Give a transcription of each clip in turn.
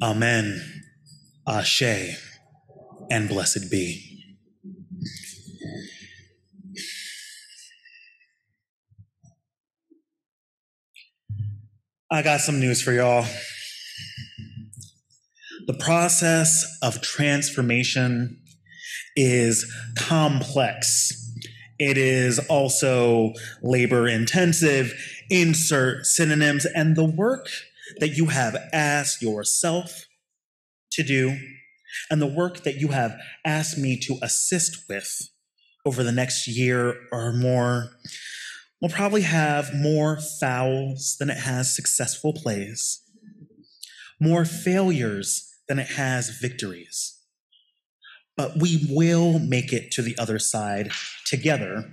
Amen, Ashe, and blessed be. I got some news for y'all. The process of transformation is complex. It is also labor intensive. Insert synonyms. And the work that you have asked yourself to do and the work that you have asked me to assist with over the next year or more will probably have more fouls than it has successful plays, more failures than it has victories. But we will make it to the other side together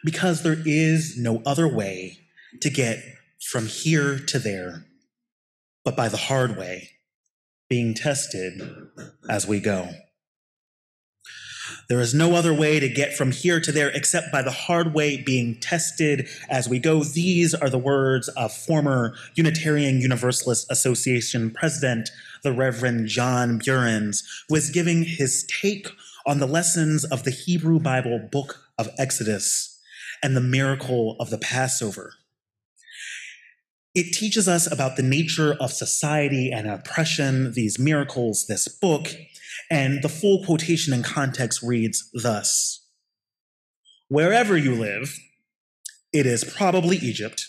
because there is no other way to get from here to there, but by the hard way, being tested as we go. There is no other way to get from here to there except by the hard way, being tested as we go. These are the words of former Unitarian Universalist Association president, the Reverend John Burens, who is giving his take on the lessons of the Hebrew Bible book of Exodus and the miracle of the Passover. It teaches us about the nature of society and oppression, these miracles, this book, and the full quotation in context reads thus: "Wherever you live, it is probably Egypt.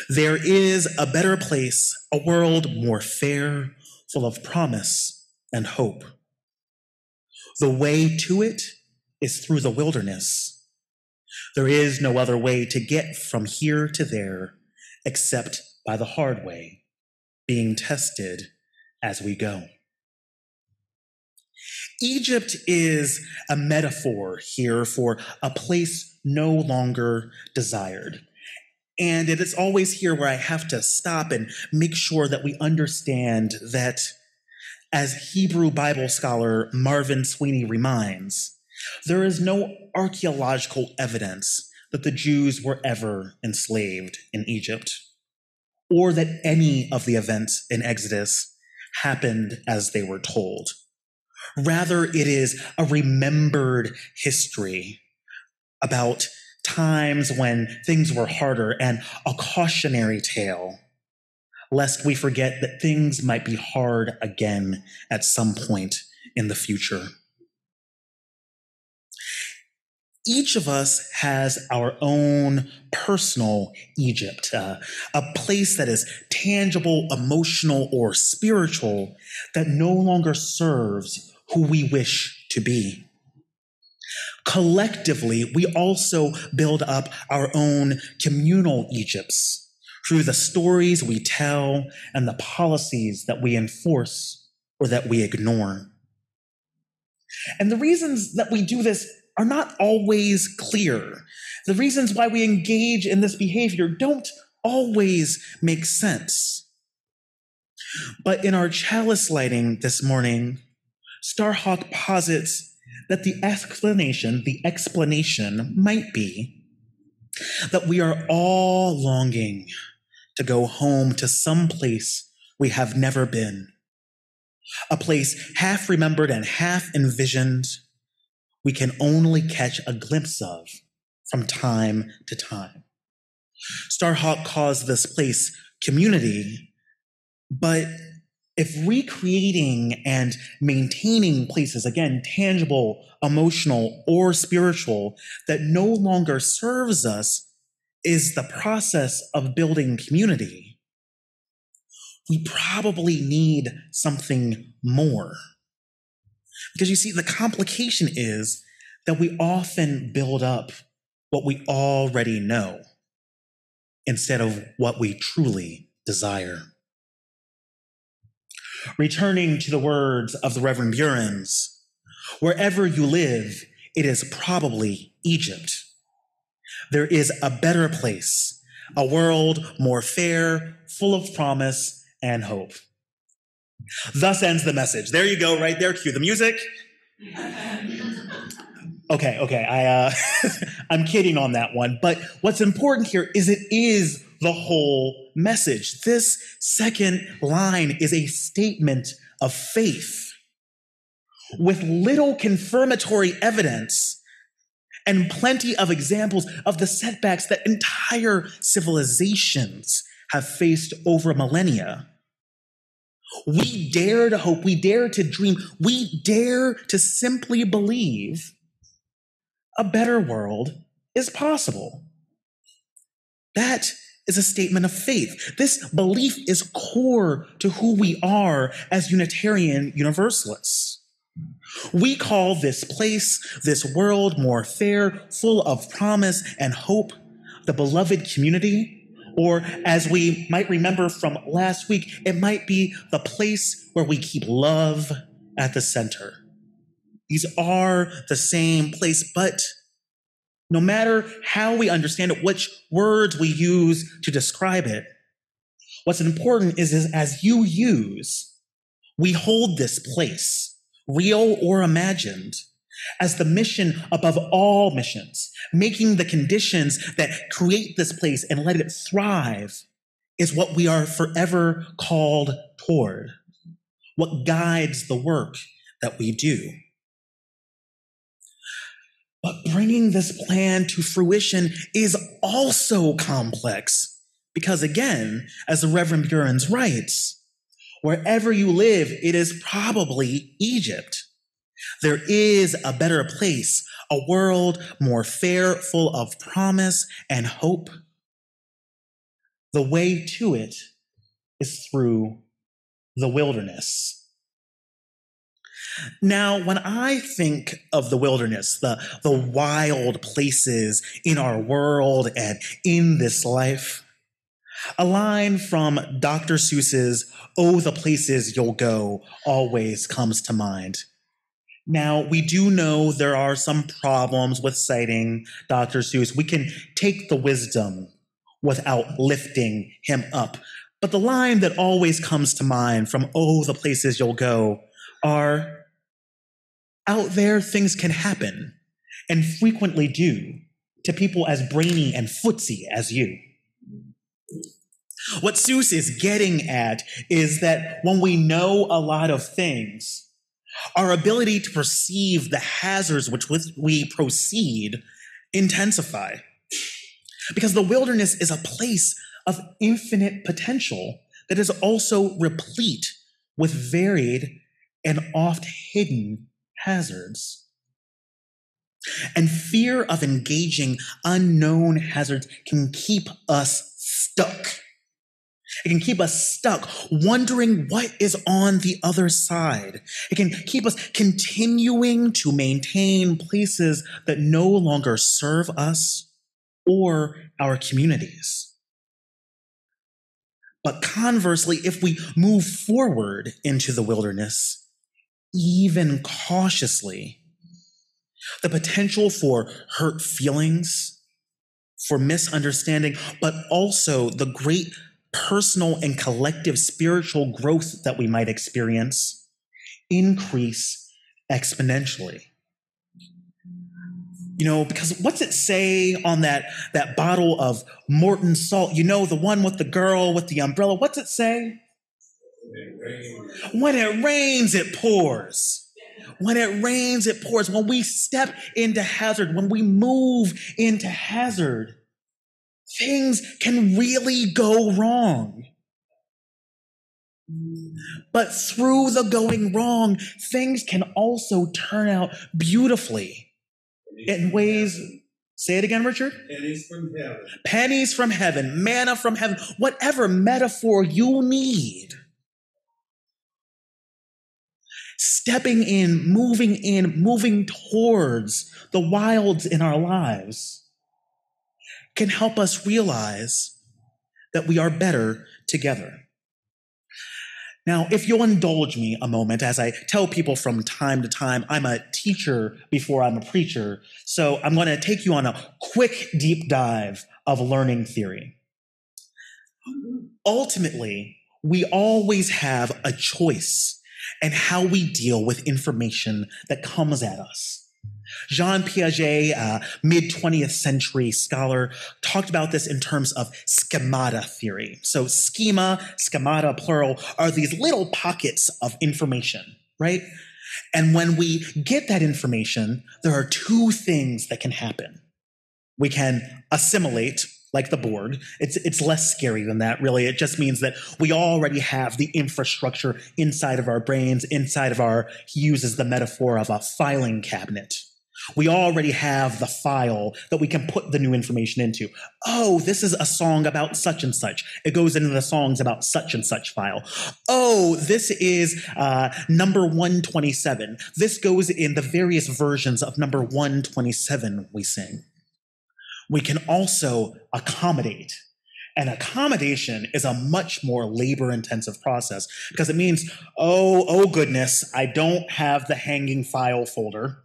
There is a better place, a world more fair, full of promise and hope. The way to it is through the wilderness. There is no other way to get from here to there except by the hard way, being tested as we go." Egypt is a metaphor here for a place no longer desired. And it is always here where I have to stop and make sure that we understand that, as Hebrew Bible scholar Marvin Sweeney reminds, there is no archaeological evidence that the Jews were ever enslaved in Egypt, or that any of the events in Exodus happened as they were told. Rather, it is a remembered history about times when things were harder and a cautionary tale, lest we forget that things might be hard again at some point in the future. Each of us has our own personal Egypt, a place that is tangible, emotional, or spiritual that no longer serves who we wish to be. Collectively, we also build up our own communal Egypts through the stories we tell and the policies that we enforce or that we ignore. And the reasons that we do this are not always clear. The reasons why we engage in this behavior don't always make sense. But in our chalice lighting this morning, Starhawk posits that the explanation might be that we are all longing to go home to some place we have never been, a place half remembered and half envisioned we can only catch a glimpse of from time to time. Starhawk calls this place community, but if recreating and maintaining places, again, tangible, emotional, or spiritual, that no longer serves us is the process of building community, we probably need something more. Because you see, the complication is that we often build up what we already know instead of what we truly desire. Returning to the words of the Reverend Burens, wherever you live, it is probably Egypt. There is a better place, a world more fair, full of promise and hope. Thus ends the message. There you go, right there. Cue the music. Okay. I'm kidding on that one. But what's important here is it is the whole message. This second line is a statement of faith with little confirmatory evidence and plenty of examples of the setbacks that entire civilizations have faced over millennia. We dare to hope, we dare to dream, we dare to simply believe a better world is possible. That is a statement of faith. This belief is core to who we are as Unitarian Universalists. We call this place, this world more fair, full of promise and hope, the beloved community. Or as we might remember from last week, it might be the place where we keep love at the center. These are the same place, but no matter how we understand it, which words we use to describe it, what's important is as you use, we hold this place, real or imagined, as the mission above all missions. Making the conditions that create this place and let it thrive is what we are forever called toward, what guides the work that we do. But bringing this plan to fruition is also complex because, again, as the Reverend Burns writes, wherever you live, it is probably Egypt. There is a better place, a world more fair, full of promise and hope. The way to it is through the wilderness. Now, when I think of the wilderness, the wild places in our world and in this life, a line from Dr. Seuss's "Oh, the Places You'll Go" always comes to mind. Now, we do know there are some problems with citing Dr. Seuss. We can take the wisdom without lifting him up. But the line that always comes to mind from "Oh, the Places You'll Go" are, out there things can happen, and frequently do, to people as brainy and footsy as you. What Seuss is getting at is that when we know a lot of things, our ability to perceive the hazards which we proceed intensify. Because the wilderness is a place of infinite potential that is also replete with varied and oft hidden hazards. And fear of engaging unknown hazards can keep us stuck. It can keep us stuck, wondering what is on the other side. It can keep us continuing to maintain places that no longer serve us or our communities. But conversely, if we move forward into the wilderness, even cautiously, the potential for hurt feelings, for misunderstanding, but also the great personal and collective spiritual growth that we might experience increase exponentially. You know, because what's it say on that bottle of Morton salt? You know, the one with the girl with the umbrella. What's it say? When it rains, it pours. When it rains, it pours. When we step into hazard, when we move into hazard, things can really go wrong. But through the going wrong, things can also turn out beautifully in ways. Say it again, Richard. Pennies from heaven. Pennies from heaven, manna from heaven, whatever metaphor you need. Stepping in, moving towards the wilds in our lives can help us realize that we are better together. Now, if you'll indulge me a moment, as I tell people from time to time, I'm a teacher before I'm a preacher, so I'm going to take you on a quick deep dive of learning theory. Ultimately, we always have a choice in how we deal with information that comes at us. Jean Piaget, mid-20th century scholar, talked about this in terms of schemata theory. So schemata, plural, are these little pockets of information, right? And when we get that information, there are two things that can happen. We can assimilate, like the Borg. It's less scary than that, really. It just means that we already have the infrastructure inside of our brains, inside of he uses the metaphor of a filing cabinet. We already have the file that we can put the new information into. Oh, this is a song about such and such. It goes into the songs about such and such file. Oh, this is number 127. This goes in the various versions of number 127 we sing. We can also accommodate. And accommodation is a much more labor-intensive process because it means, oh goodness, I don't have the hanging file folder.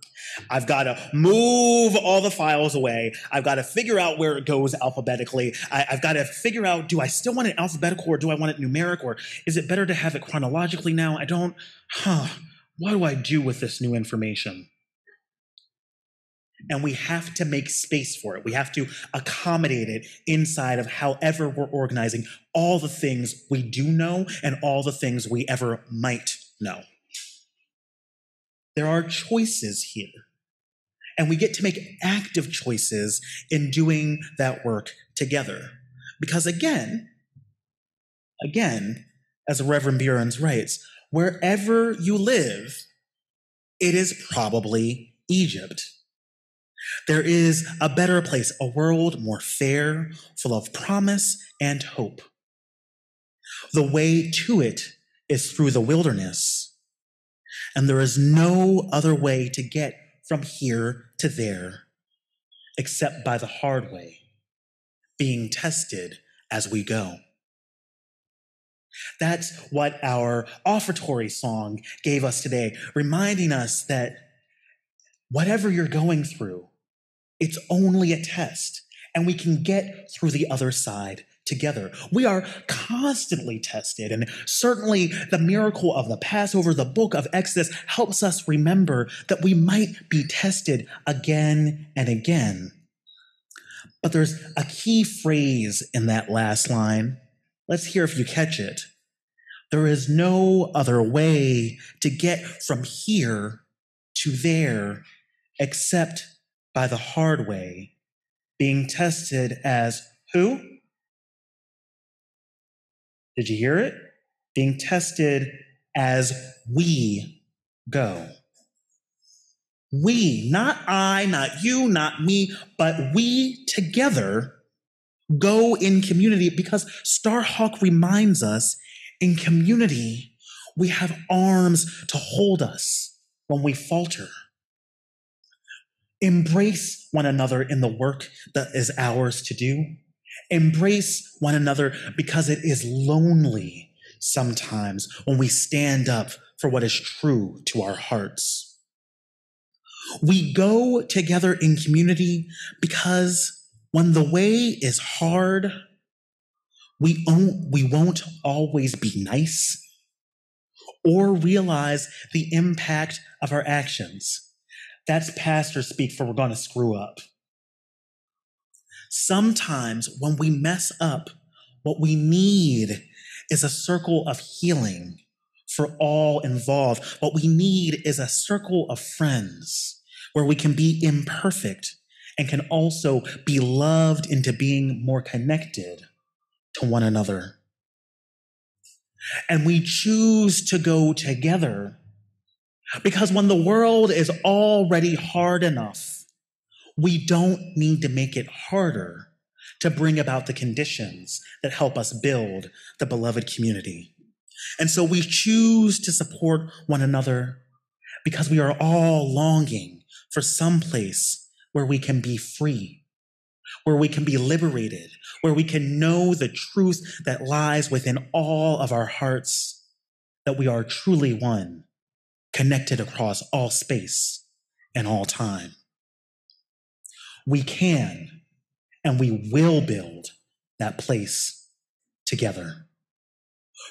I've got to move all the files away. I've got to figure out where it goes alphabetically. I've got to figure out, do I still want it alphabetical or do I want it numeric, or is it better to have it chronologically now? What do I do with this new information? And we have to make space for it. We have to accommodate it inside of however we're organizing all the things we do know and all the things we ever might know. There are choices here. And we get to make active choices in doing that work together. Because again, as Reverend Burns writes, wherever you live, it is probably Egypt. There is a better place, a world more fair, full of promise and hope. The way to it is through the wilderness, and there is no other way to get from here to there except by the hard way, being tested as we go. That's what our offertory song gave us today, reminding us that whatever you're going through, it's only a test, and we can get through the other side together. We are constantly tested, and certainly the miracle of the Passover, the book of Exodus, helps us remember that we might be tested again and again. But there's a key phrase in that last line. Let's hear if you catch it. There is no other way to get from here to there except by the hard way, being tested as who? Did you hear it? Being tested as we go. We, not I, not you, not me, but we together go in community, because Starhawk reminds us in community we have arms to hold us when we falter. Embrace one another in the work that is ours to do. Embrace one another because it is lonely sometimes when we stand up for what is true to our hearts. We go together in community because when the way is hard, we won't always be nice or realize the impact of our actions. That's pastor speak for we're going to screw up. Sometimes when we mess up, what we need is a circle of healing for all involved. What we need is a circle of friends where we can be imperfect and can also be loved into being more connected to one another. And we choose to go together because when the world is already hard enough, we don't need to make it harder to bring about the conditions that help us build the beloved community. And so we choose to support one another because we are all longing for some place where we can be free, where we can be liberated, where we can know the truth that lies within all of our hearts, that we are truly one, connected across all space and all time. We can and we will build that place together.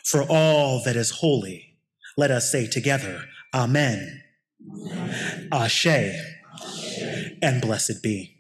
For all that is holy, let us say together, Amen. Amen. Ashe. and blessed be.